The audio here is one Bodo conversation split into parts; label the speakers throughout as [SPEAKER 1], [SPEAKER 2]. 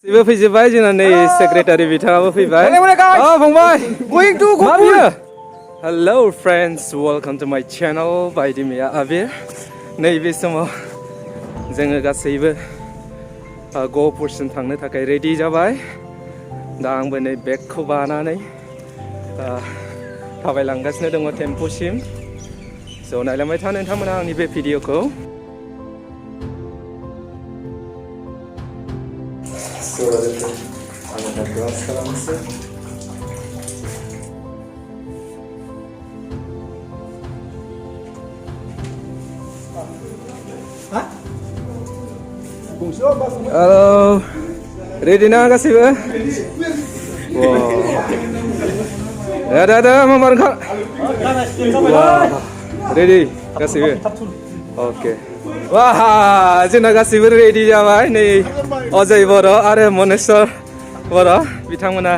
[SPEAKER 1] Ibu fैजोबबाय जोंना नै सेक्रेटारि बिथाङाबो फैबाय फंबाय
[SPEAKER 2] going to
[SPEAKER 1] मा बियो Hello friends welcome to my channel बायदिमैया आबिर नैबे समाव जोङो गासैबो गहपुरसिम थांनो थाखाय रेडि जाबाय दा आंबो नै बेगखौ बानानै थाबायलांगासिनो दङ टेम्प'सिम स' नायलांबाय था नोंथांमोना आंनि बे भिडिअखौ Halo, ready na गासैबो? Wow. Ada mau bareng Kak? Wow. Ready गासैबो? Oke. Wah, जोंना गासैबो ready जाबाय नै अजय बर' आरो मनेश्वर बर' बिथांमोना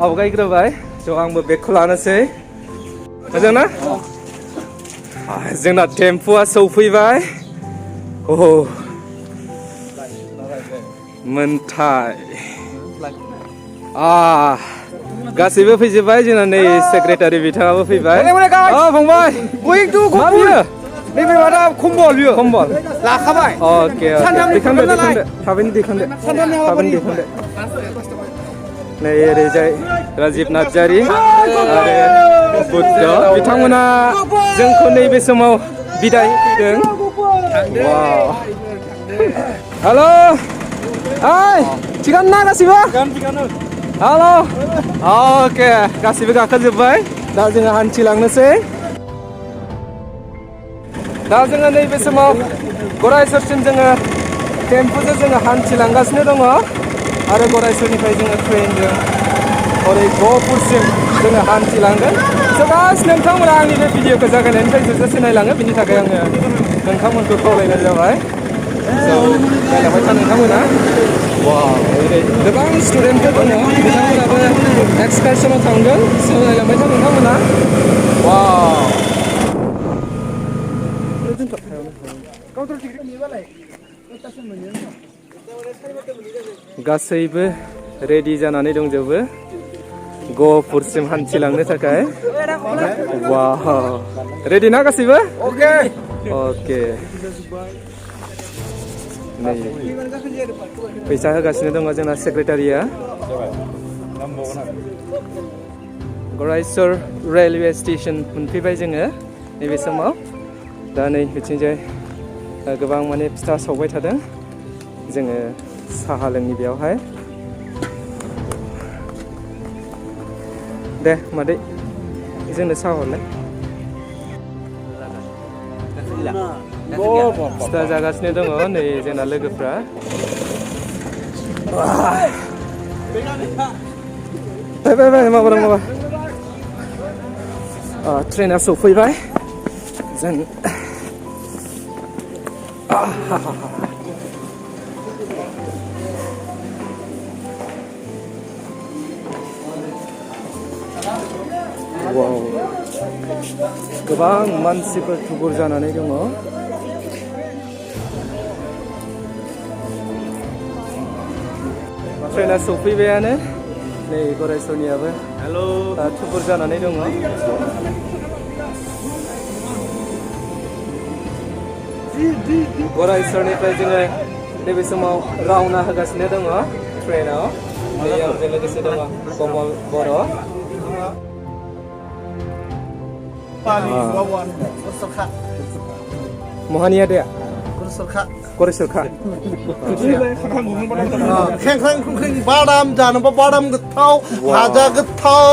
[SPEAKER 1] आवगायग्रोबाय स' आंबो बेगखौ लानोसै मोजां ना? जोंना टेम्प'आ सौफैबाय ओहो मोनथाय गासैबो फैजोबबाय जोंना नै सेक्रेटारि बिथाङाबो फैबाय फंबाय
[SPEAKER 2] going to
[SPEAKER 1] मा बियो
[SPEAKER 2] नैबे माबा खम्बल बियो
[SPEAKER 1] कम्बल
[SPEAKER 2] लाखाबाय
[SPEAKER 1] अके दैखांदो थाबैनो दैखांदो नै ओरैजाय राजिब नार्जारि आरो बुद्ध बिथांमोना जोंखौ नैबे समाव बिदाय होदों वाव हेलो हाय थिगानो ना गासिबो हेलो अके गासिबो गाखोजोब्बाय दा जोङो हान्थिलांनोसै दा जोङो नैबे समाव गरायसरसिम जोङो टेम्पुजों जोङो हान्थिलांगासिनो दङ आरो गरायसरनिफ्राय जोङो ट्रेनजों ओरै गहपुरसिम जोङो हान्थिलांगोन स' गास नोंथांमोना आंनि बे भिडिअखौ जागायनायनिफ्राय जोबजासे नायलाङो बिनि थाखाय आङो नोंथांमोनखौ खावलायनाय जाबाय स' नायलांबाय था नोंथांमोना वाव ओरै गोबां स्टुडेन्टफोर दङ बिथांमोनाबो एक्सकारसनाव थांगोन स' नायलांबाय था नोंथांमोना वाव गासैबो रेडि जानानै दंजोबो गहपुरसिम हान्थिलांनो थाखाय वाव रेडि ना गासैबो अके नै फैसा होगासिनो दङ जोंना सेक्रेटारिया गरायसर रेलवे स्टेशन मोनफैबाय जोङो नैबे समाव दा नै बिथिंजाय गोबां माने फिथा सावबाय थादों जोङो साहा लोंनि बेयावहाय दे मादै जोंनो साहा हरलाय फिथा जागासिनो दङ नै जोंना लोगोफ्रा माबा ट्रेना सफैबाय जों वाव गोबां मानसिफोर थुबुर जानानै दङ ट्रेना सफैबायानो नै गरायसरनियाबो हेलो थुबुर जानानै दङ गरायसरनिफ्राय जोङो नैबे समाव रावना होगासिनो दङ ट्रेनाव बेयावजों लोगोसे दङ कमल बर' महानिया दे गरायसरखा
[SPEAKER 2] खेंख्रां बादाम जानोबा बादाम गोथाव भाजा गोथाव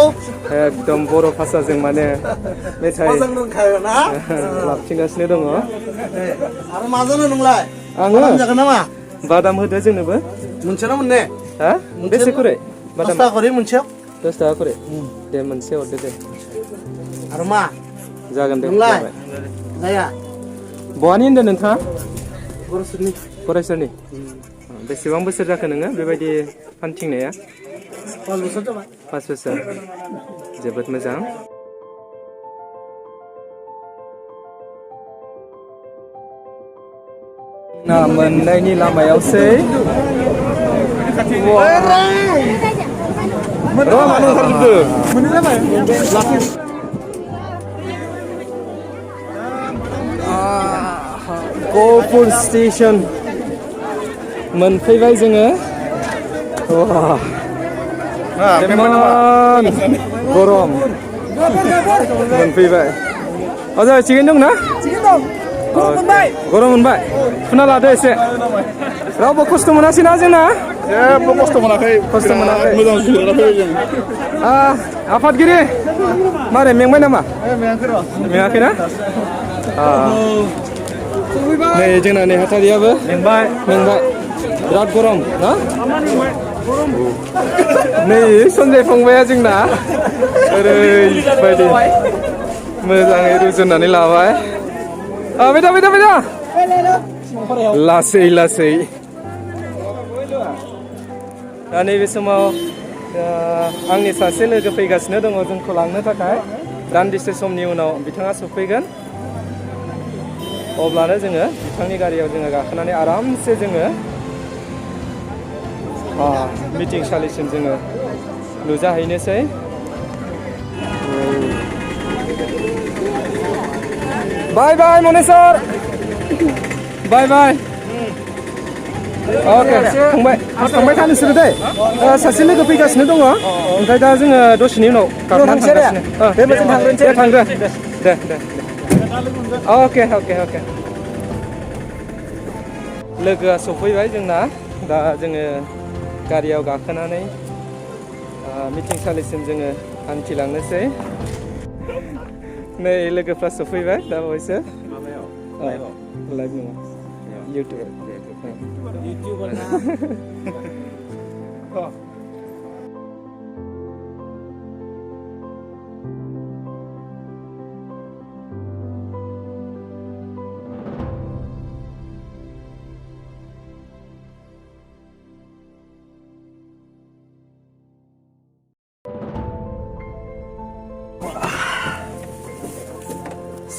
[SPEAKER 1] एकदम बर' भाषाजों माने मेथाइ लाबथिंगासिनो दङ
[SPEAKER 2] आरो माजों नोंलाय
[SPEAKER 1] आङो
[SPEAKER 2] जागोन नामा
[SPEAKER 1] बादाम होदो जोंनोबो
[SPEAKER 2] मोनसे ना मोननै
[SPEAKER 1] हा बेसे करे
[SPEAKER 2] 10 थाखा करे मोनसेयाव
[SPEAKER 1] 10 थाखा करे दे मोनसे हरदो दे
[SPEAKER 2] आरो मा
[SPEAKER 1] जागोन दे
[SPEAKER 2] नोंलाय जाया
[SPEAKER 1] बहानि होनदों नोंथाङा
[SPEAKER 2] गरायसरनि
[SPEAKER 1] बेसेबां बोसोर जाखो नोङो बेबायदि फान्थिंनाया
[SPEAKER 2] 5 बोसोर जाबाय
[SPEAKER 1] 5 बोसोर जोबोद मोजां ना मोननायनि लामायावसै र' मानो ओंखारजोबदो गहपुर स्टेशन मोनफैबाय जोङो इमान गरम मोनफैबाय अजय थिगैनो दं ना गरम मोनबाय फुना लादो एसे रावबो खस्थ' मोनासैना जोंना
[SPEAKER 2] जेबो खस्थ' मोनाखै
[SPEAKER 1] खस्थ' मोनाखै
[SPEAKER 2] मोजां जिरायना फैबाय जों
[SPEAKER 1] आफादगिरि मारै मेंबाय नामा मेङाखै ना नै जोंना नेहाथारियाबो मेंबाय बिराद गरम ना नै सन्जय फंबाया जोंना ओरैबायदि मोजाङै रुजुननानै लाबाय फैदा लासै दा नैबे समाव आंनि सासे लोगो फैगासिनो दङ जोंखौ लांनो थाखाय दान्दिसे समनि उनाव बिथाङा सफैगोन अब्लानो जोङो बिथांनि गारियाव जोङो गाखोनानै आरामसे जोङो मिटिं सालिसिम जोङो नुजाहैनोसै बाय मनेसर बाय अके थांबाय था नोंसोरो दै सासे लोगो फैगासिनो दङ ओमफ्राय दा जोङो दसेनि उनाव थांग्रो दे अके लोगोआ सफैबाय जोंना दा जोङो गारियाव गाखोनानै मिटिं सालिसिम जोङो हान्थिलांनोसै नै लोगोफ्रा सफैबाय दा बावैसो लाइभ नङा इउटिउब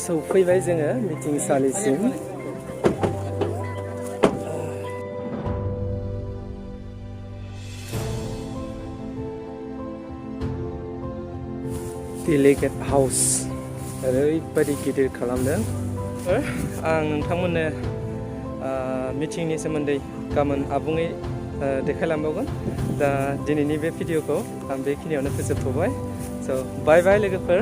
[SPEAKER 1] सफैबाय जोङो मिटिं सालिसिम डेलिगेट हाउस ओरैबायदि गिदिर खालामदों आं नोंथांमोननो मिटिंनि सोमोन्दै गाबोन आबुङै देखायलांबावगोन दा दिनैनि बे भिडिअखौ आं बेखिनियावनो फोजोबथ'बाय स' बाय लोगोफोर